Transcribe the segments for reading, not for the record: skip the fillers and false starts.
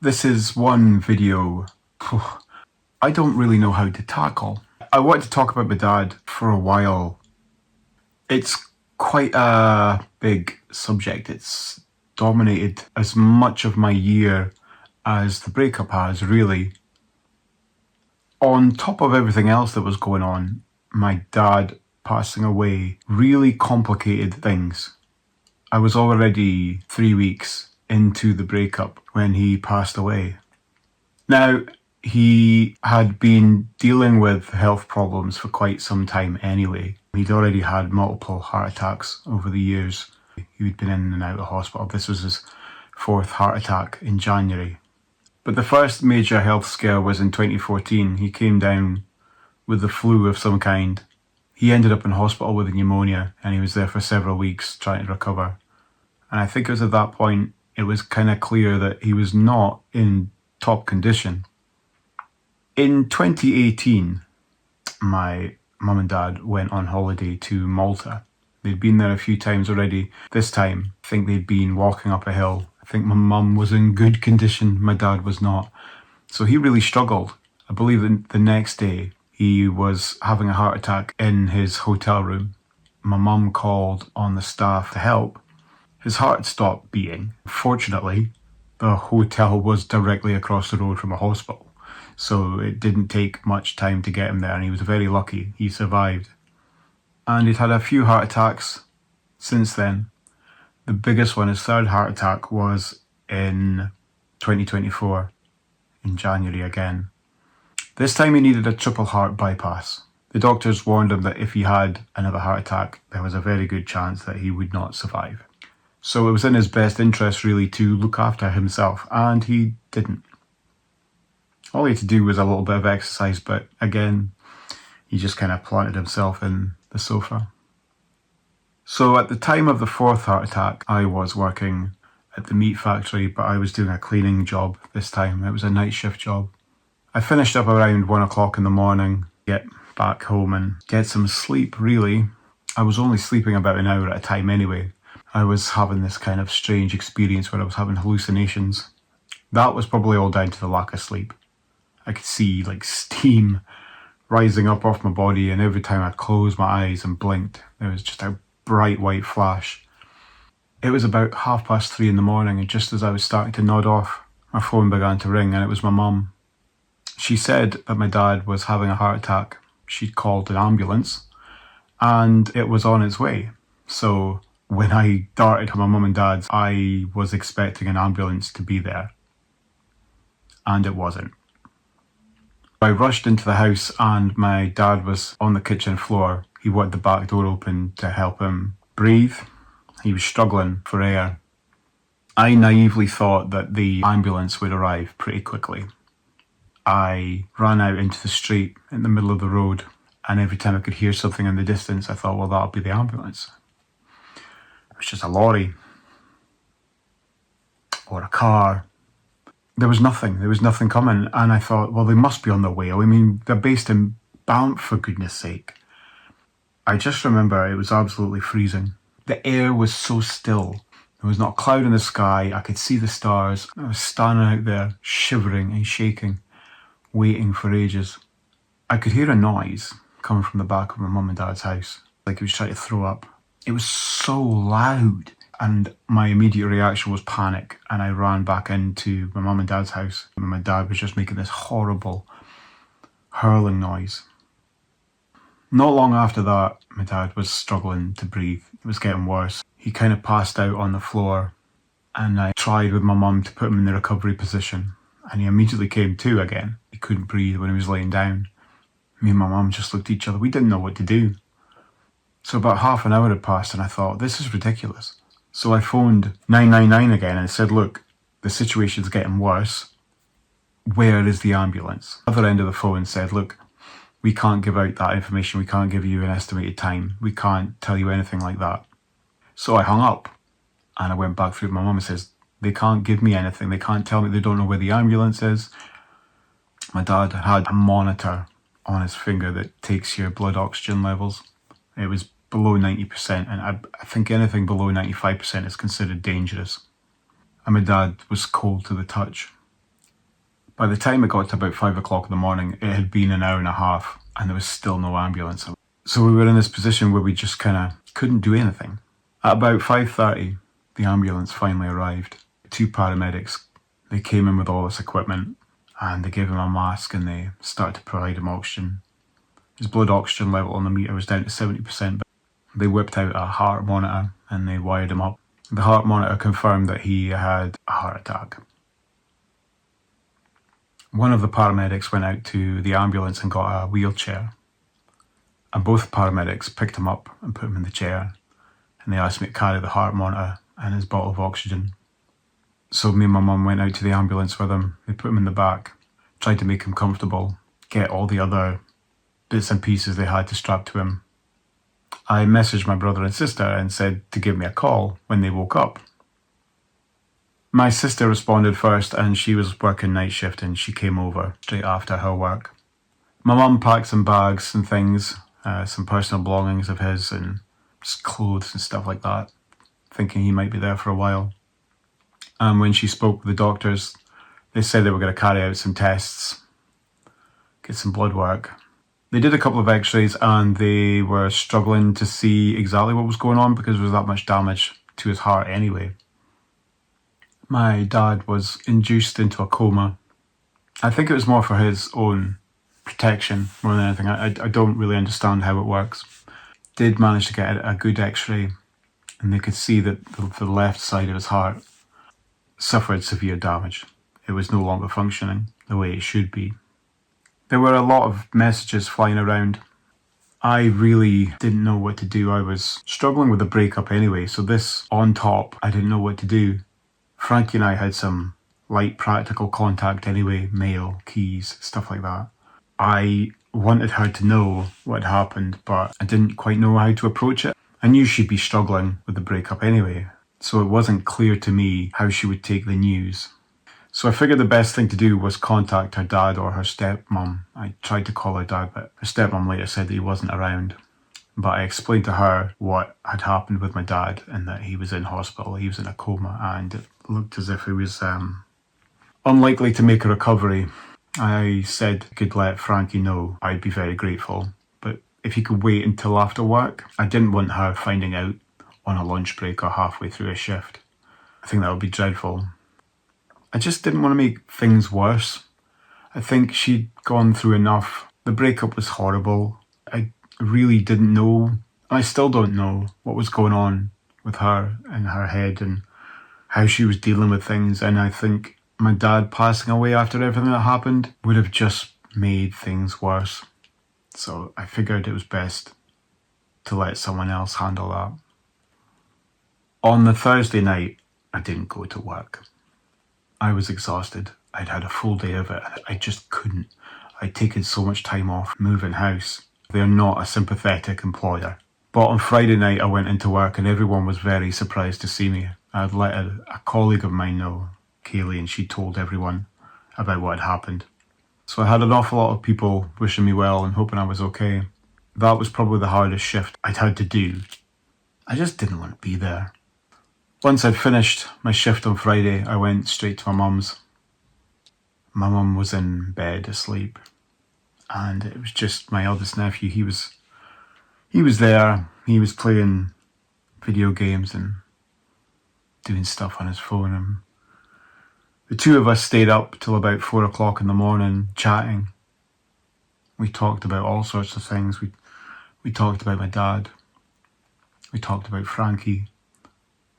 This is one video I don't really know how to tackle. I wanted to talk about my dad for a while. It's quite a big subject. It's dominated as much of my year as the breakup has, really. On top of everything else that was going on, my dad passing away really complicated things. I was already 3 weeks into the breakup when he passed away. Now, he had been dealing with health problems for quite some time anyway. He'd already had multiple heart attacks over the years. He'd been in and out of hospital. This was his 4th heart attack in January. But the first major health scare was in 2014. He came down with the flu of some kind. He ended up in hospital with pneumonia, and he was there for several weeks trying to recover. And I think it was at that point it was kind of clear that he was not in top condition. In 2018, my mum and dad went on holiday to Malta. They'd been there a few times already. This time, I think they'd been walking up a hill. I think my mum was in good condition, my dad was not. So he really struggled. I believe that the next day he was having a heart attack in his hotel room. My mum called on the staff to help. His heart stopped beating. Fortunately, the hotel was directly across the road from a hospital, so it didn't take much time to get him there, and he was very lucky. He survived. And he'd had a few heart attacks since then. The biggest one, his 3rd heart attack, was in 2024, in January again. This time he needed a triple heart bypass. The doctors warned him that if he had another heart attack, there was a very good chance that he would not survive. So it was in his best interest, really, to look after himself, and he didn't. All he had to do was a little bit of exercise, but again, he just kind of planted himself in the sofa. So at the time of the 4th heart attack, I was working at the meat factory, but I was doing a cleaning job this time. It was a night shift job. I finished up around 1 o'clock in the morning, get back home and get some sleep, really. I was only sleeping about an hour at a time anyway. I was having this kind of strange experience where I was having hallucinations. That was probably all down to the lack of sleep. I could see like steam rising up off my body, and every time I closed my eyes and blinked, there was just a bright white flash. It was about 3:30 in the morning, and just as I was starting to nod off, my phone began to ring, and it was my mum. She said that my dad was having a heart attack. She'd called an ambulance, and it was on its way. So when I darted to my mum and dad's, I was expecting an ambulance to be there. And it wasn't. I rushed into the house, and my dad was on the kitchen floor. He wanted the back door open to help him breathe. He was struggling for air. I naively thought that the ambulance would arrive pretty quickly. I ran out into the street in the middle of the road, and every time I could hear something in the distance, I thought, well, that'll be the ambulance. It was just a lorry or a car. There was nothing coming, and I thought, well, they must be on their way. I mean, they're based in Banff, for goodness sake. I just remember it was absolutely freezing. The air was so still. There was not a cloud in the sky. I could see the stars. I was standing out there, shivering and shaking, waiting for ages. I could hear a noise coming from the back of my mum and dad's house, like he was trying to throw up. It was so loud, and my immediate reaction was panic, and I ran back into my mum and dad's house, and my dad was just making this horrible hurling noise. Not long after that, my dad was struggling to breathe. It was getting worse. He kind of passed out on the floor, and I tried with my mum to put him in the recovery position, and he immediately came to again. He couldn't breathe when he was laying down. Me and my mum just looked at each other. We didn't know what to do. So about half an hour had passed, and I thought, this is ridiculous. So I phoned 999 again and said, look, the situation's getting worse. Where is the ambulance? The other end of the phone said, look, we can't give out that information. We can't give you an estimated time. We can't tell you anything like that. So I hung up, and I went back through to my mum and says, they can't give me anything. They can't tell me. They don't know where the ambulance is. My dad had a monitor on his finger that takes your blood oxygen levels. It was below 90%, and I think anything below 95% is considered dangerous. And my dad was cold to the touch. By the time it got to about 5 o'clock in the morning, it had been an hour and a half and there was still no ambulance. So we were in this position where we just kind of couldn't do anything. At about 5:30, the ambulance finally arrived. 2 paramedics, they came in with all this equipment and they gave him a mask and they started to provide him oxygen. His blood oxygen level on the meter was down to 70%. They whipped out a heart monitor and they wired him up. The heart monitor confirmed that he had a heart attack. One of the paramedics went out to the ambulance and got a wheelchair. And both paramedics picked him up and put him in the chair. And they asked me to carry the heart monitor and his bottle of oxygen. So me and my mum went out to the ambulance with him. They put him in the back, tried to make him comfortable, get all the other bits and pieces they had to strap to him. I messaged my brother and sister and said to give me a call when they woke up. My sister responded first and she was working night shift and she came over straight after her work. My mum packed some bags and things, some personal belongings of his and just clothes and stuff like that, thinking he might be there for a while. And when she spoke with the doctors, they said they were going to carry out some tests, get some blood work. They did a couple of x-rays and they were struggling to see exactly what was going on because there was that much damage to his heart anyway. My dad was induced into a coma. I think it was more for his own protection more than anything. I don't really understand how it works. Did manage to get a good x-ray and they could see that the left side of his heart suffered severe damage. It was no longer functioning the way it should be. There were a lot of messages flying around. I really didn't know what to do. I was struggling with the breakup anyway, so this on top, I didn't know what to do. Frankie and I had some light practical contact anyway, mail, keys, stuff like that. I wanted her to know what had happened, but I didn't quite know how to approach it. I knew she'd be struggling with the breakup anyway, so it wasn't clear to me how she would take the news. So I figured the best thing to do was contact her dad or her stepmom. I tried to call her dad, but her stepmom later said that he wasn't around. But I explained to her what had happened with my dad and that he was in hospital, he was in a coma, and it looked as if he was unlikely to make a recovery. I said I could let Frankie know. I'd be very grateful. But if he could wait until after work, I didn't want her finding out on a lunch break or halfway through a shift. I think that would be dreadful. I just didn't want to make things worse. I think she'd gone through enough. The breakup was horrible. I really didn't know, and I still don't know what was going on with her in her head and how she was dealing with things. And I think my dad passing away after everything that happened would have just made things worse. So I figured it was best to let someone else handle that. On the Thursday night, I didn't go to work. I was exhausted. I'd had a full day of it. I just couldn't. I'd taken so much time off moving house. They're not a sympathetic employer. But on Friday night I went into work and everyone was very surprised to see me. I'd let a colleague of mine know, Kaylee, and she told everyone about what had happened. So I had an awful lot of people wishing me well and hoping I was okay. That was probably the hardest shift I'd had to do. I just didn't want to be there. Once I'd finished my shift on Friday, I went straight to my mum's. My mum was in bed asleep, and it was just my eldest nephew. He was there. He was playing video games and doing stuff on his phone. And the two of us stayed up till about 4 o'clock in the morning chatting. We talked about all sorts of things. We talked about my dad. We talked about Frankie.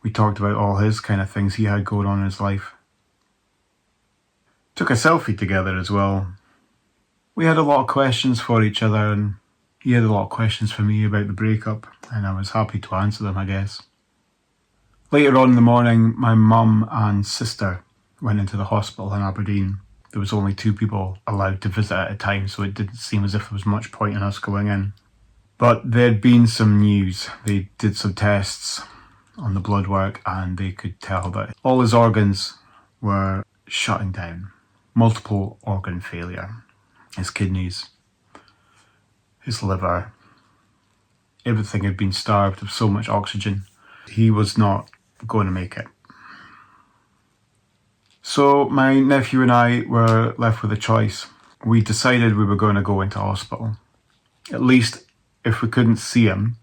We talked about all his kind of things he had going on in his life. Took a selfie together as well. We had a lot of questions for each other and he had a lot of questions for me about the breakup and I was happy to answer them, I guess. Later on in the morning, my mum and sister went into the hospital in Aberdeen. There was only 2 people allowed to visit at a time, so it didn't seem as if there was much point in us going in. But there'd been some news. They did some tests on the blood work and they could tell that all his organs were shutting down. Multiple organ failure. His kidneys, his liver, everything had been starved of so much oxygen. He was not going to make it. So my nephew and I were left with a choice. We decided we were going to go into hospital. At least if we couldn't see him,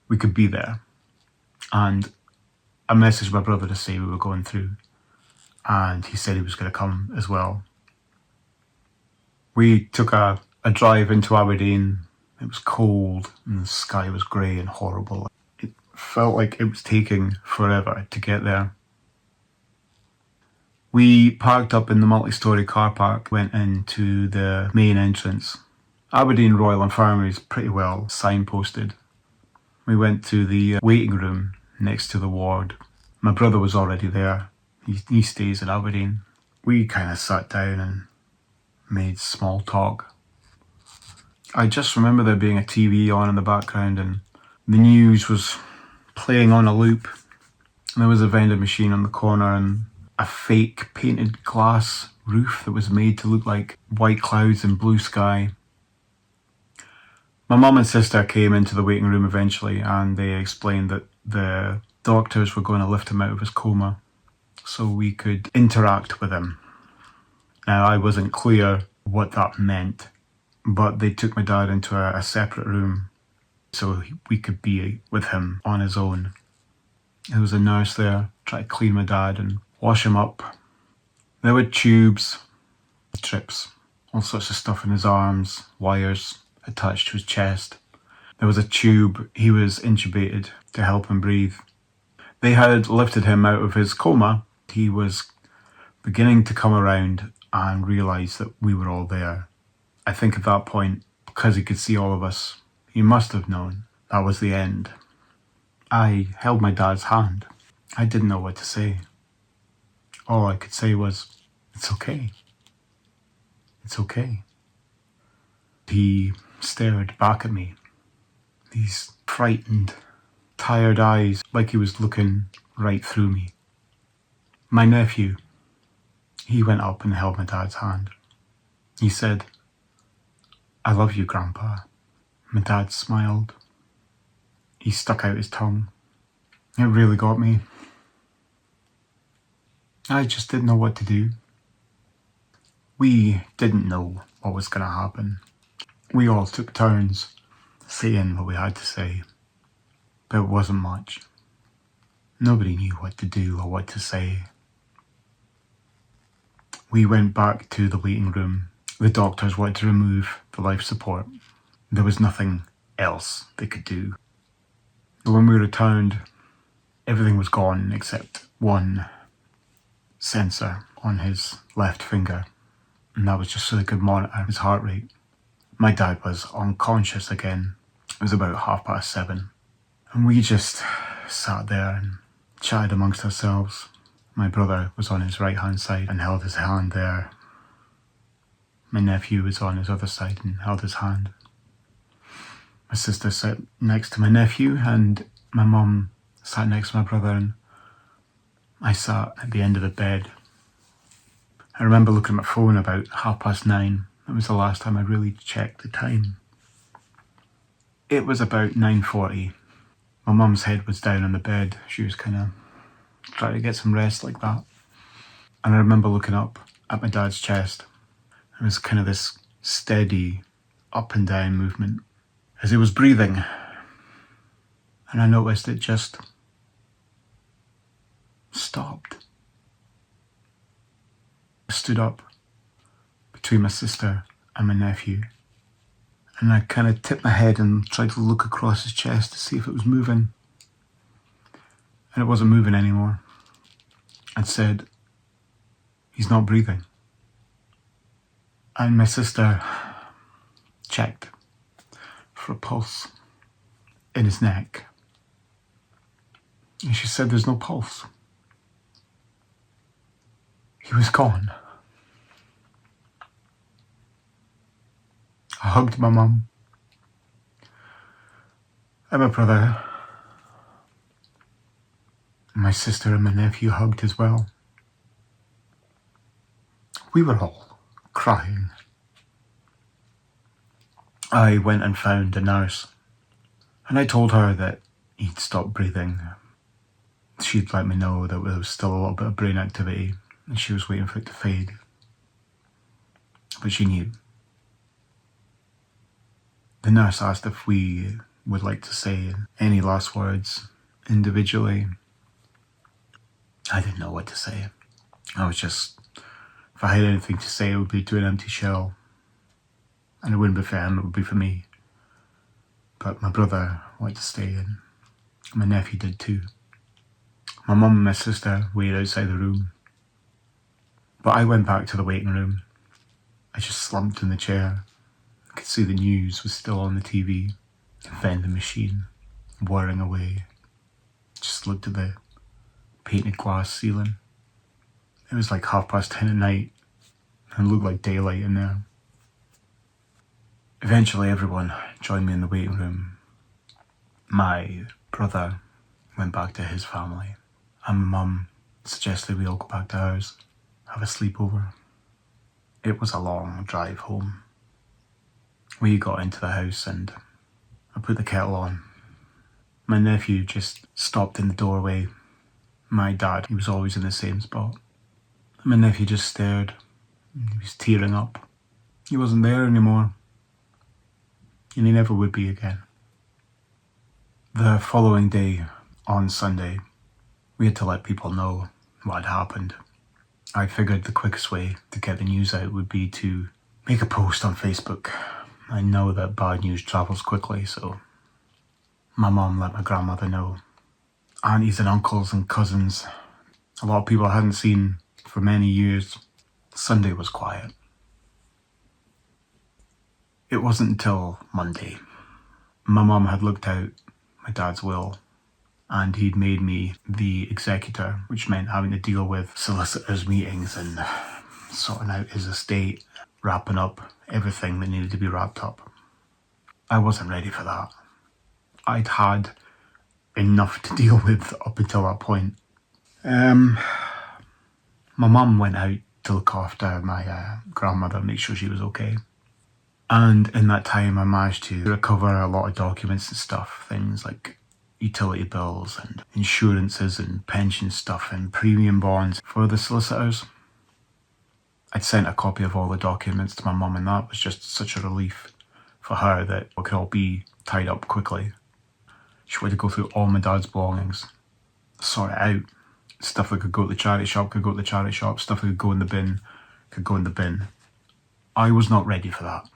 we could be there. And I messaged my brother to say we were going through, and he said he was going to come as well. We took a drive into Aberdeen. It was cold and the sky was grey and horrible. It felt like it was taking forever to get there. We parked up in the multi-storey car park, went into the main entrance. Aberdeen Royal Infirmary is pretty well signposted. We went to the waiting room next to the ward. My brother was already there. He stays in Aberdeen. We kind of sat down and made small talk. I just remember there being a TV on in the background and the news was playing on a loop. And there was a vending machine on the corner and a fake painted glass roof that was made to look like white clouds and blue sky. My mum and sister came into the waiting room eventually and they explained that the doctors were going to lift him out of his coma so we could interact with him. Now, I wasn't clear what that meant, but they took my dad into a separate room so we could be with him on his own. There was a nurse there, trying to clean my dad and wash him up. There were tubes, trips, all sorts of stuff in his arms, wires attached to his chest. There was a tube. He was intubated to help him breathe. They had lifted him out of his coma. He was beginning to come around and realise that we were all there. I think at that point, because he could see all of us, he must have known that was the end. I held my dad's hand. I didn't know what to say. All I could say was, "It's okay. It's okay." He stared back at me, these frightened, tired eyes, like he was looking right through me. My nephew, he went up and held my dad's hand. He said, "I love you, Grandpa." My dad smiled. He stuck out his tongue. It really got me. I just didn't know what to do. We didn't know what was going to happen. We all took turns saying what we had to say, but it wasn't much. Nobody knew what to do or what to say. We went back to the waiting room. The doctors wanted to remove the life support. There was nothing else they could do. When we returned, everything was gone except one sensor on his left finger, and that was just so they could monitor his heart rate. My dad was unconscious again. It was about 7:30, and we just sat there and chatted amongst ourselves. My brother was on his right-hand side and held his hand there. My nephew was on his other side and held his hand. My sister sat next to my nephew and my mum sat next to my brother, and I sat at the end of the bed. I remember looking at my phone about 9:30. That was the last time I really checked the time. It was about 9:40. My mum's head was down on the bed. She was kind of trying to get some rest like that. And I remember looking up at my dad's chest. It was kind of this steady up and down movement as he was breathing. And I noticed it just stopped. I stood up between my sister and my nephew, and I kind of tipped my head and tried to look across his chest to see if it was moving. And it wasn't moving anymore. I said, "He's not breathing." And my sister checked for a pulse in his neck. And she said, "There's no pulse." He was gone. I hugged my mum and my brother. My sister and my nephew hugged as well. We were all crying. I went and found a nurse, and I told her that he'd stopped breathing. She'd let me know that there was still a little bit of brain activity, and she was waiting for it to fade. But she knew. The nurse asked if we would like to say any last words individually. I didn't know what to say. I was just, if I had anything to say, it would be to an empty shell. And it wouldn't be for him, it would be for me. But my brother wanted to stay in. My nephew did too. My mum and my sister waited outside the room. But I went back to the waiting room. I just slumped in the chair. I could see the news was still on the TV. The vending machine, whirring away. Just looked at the painted glass ceiling. It was like 10:30 at night, and it looked like daylight in there. Eventually everyone joined me in the waiting room. My brother went back to his family, and my mum suggested we all go back to ours, have a sleepover. It was a long drive home. We got into the house and I put the kettle on. My nephew just stopped in the doorway. My dad, he was always in the same spot. My nephew just stared. He was tearing up. He wasn't there anymore. And he never would be again. The following day, on Sunday, we had to let people know what had happened. I figured the quickest way to get the news out would be to make a post on Facebook. I know that bad news travels quickly, so my mum let my grandmother know. Aunties and uncles and cousins, a lot of people I hadn't seen for many years. Sunday was quiet. It wasn't until Monday. My mum had looked out my dad's will, and he'd made me the executor, which meant having to deal with solicitors' meetings and sorting out his estate, wrapping up everything that needed to be wrapped up. I wasn't ready for that. I'd had enough to deal with up until that point. My mum went out to look after my grandmother, make sure she was okay. And in that time I managed to recover a lot of documents and stuff, things like utility bills and insurances and pension stuff and premium bonds for the solicitors. I'd sent a copy of all the documents to my mum, and that was just such a relief for her that it could all be tied up quickly. She wanted to go through all my dad's belongings, sort it out. Stuff that could go to the charity shop could go to the charity shop. Stuff that could go in the bin could go in the bin. I was not ready for that.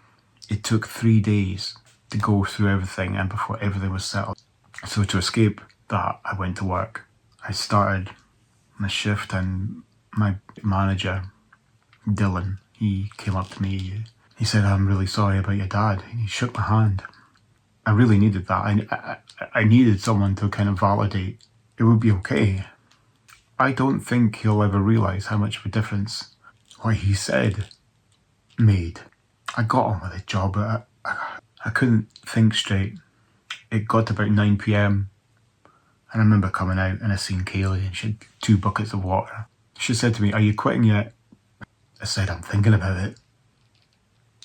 It took 3 days to go through everything and before everything was settled. So to escape that, I went to work. I started my shift, and my manager, Dylan, he came up to me. He said, "I'm really sorry about your dad." He shook my hand. I really needed that. I needed someone to kind of validate it would be okay. I don't think he'll ever realise how much of a difference what he said made. I got on with the job, but I couldn't think straight. It got to about 9 p.m. and I remember coming out and I seen Kaylee, and she had 2 buckets of water. She said to me, "Are you quitting yet?" I said, "I'm thinking about it."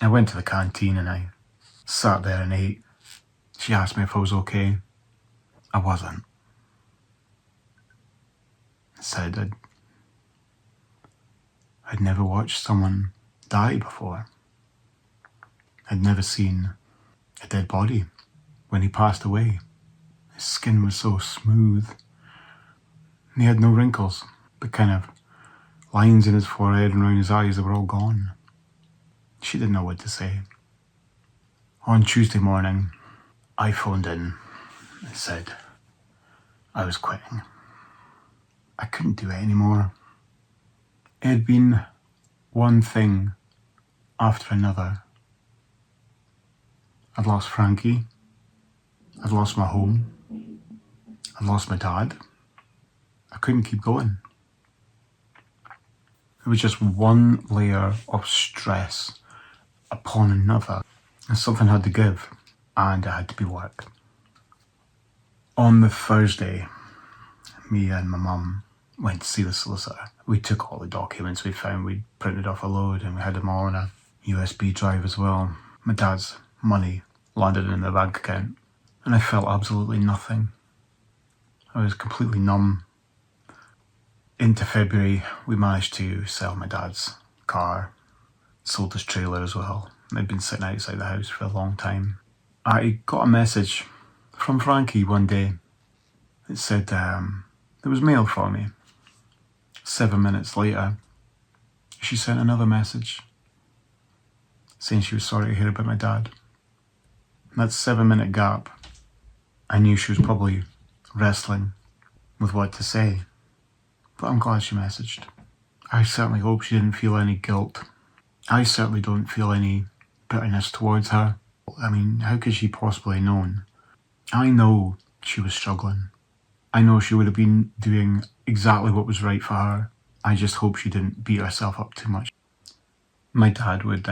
I went to the canteen and I sat there and ate. She asked me if I was okay. I wasn't. I said I'd never watched someone die before. I'd never seen a dead body. When he passed away, his skin was so smooth. And he had no wrinkles. The kind of lines in his forehead and around his eyes, they were all gone. She didn't know what to say. On Tuesday morning, I phoned in and said I was quitting. I couldn't do it anymore. It had been one thing after another. I'd lost Frankie. I'd lost my home. I'd lost my dad. I couldn't keep going. It was just one layer of stress upon another, and something had to give, and it had to be work. On the Thursday, me and my mum went to see the solicitor. We took all the documents we found, we printed off a load, and we had them all on a USB drive as well. My dad's money landed in the bank account, and I felt absolutely nothing. I was completely numb. into February, we managed to sell my dad's car, sold his trailer as well. They'd been sitting outside the house for a long time. I got a message from Frankie one day. It said there was mail for me. 7 minutes later, she sent another message saying she was sorry to hear about my dad. That 7-minute gap, I knew she was probably wrestling with what to say, but I'm glad she messaged. I certainly hope she didn't feel any guilt. I certainly don't feel any bitterness towards her. I mean, how could she possibly have known? I know she was struggling. I know she would have been doing exactly what was right for her. I just hope she didn't beat herself up too much. My dad would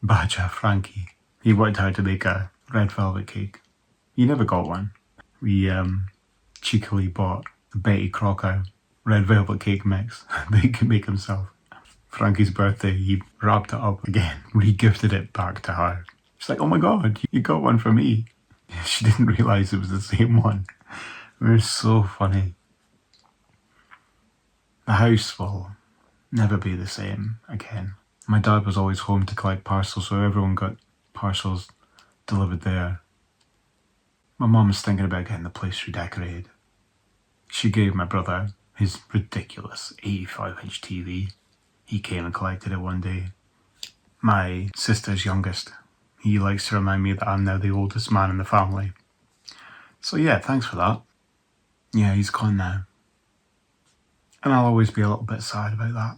badger Frankie. He wanted her to make a red velvet cake. He never got one. We cheekily bought the Betty Crocker red velvet cake mix that he could make himself. Frankie's birthday, he wrapped it up again. We gifted it back to her. She's like, oh my god, you got one for me. She didn't realise it was the same one. It was so funny. The house will never be the same again. My dad was always home to collect parcels, so everyone got parcels delivered there. My mum was thinking about getting the place redecorated. She gave my brother his ridiculous 85-inch TV. He came and collected it one day. My sister's youngest. He likes to remind me that I'm now the oldest man in the family. So yeah, thanks for that. Yeah, he's gone now. And I'll always be a little bit sad about that.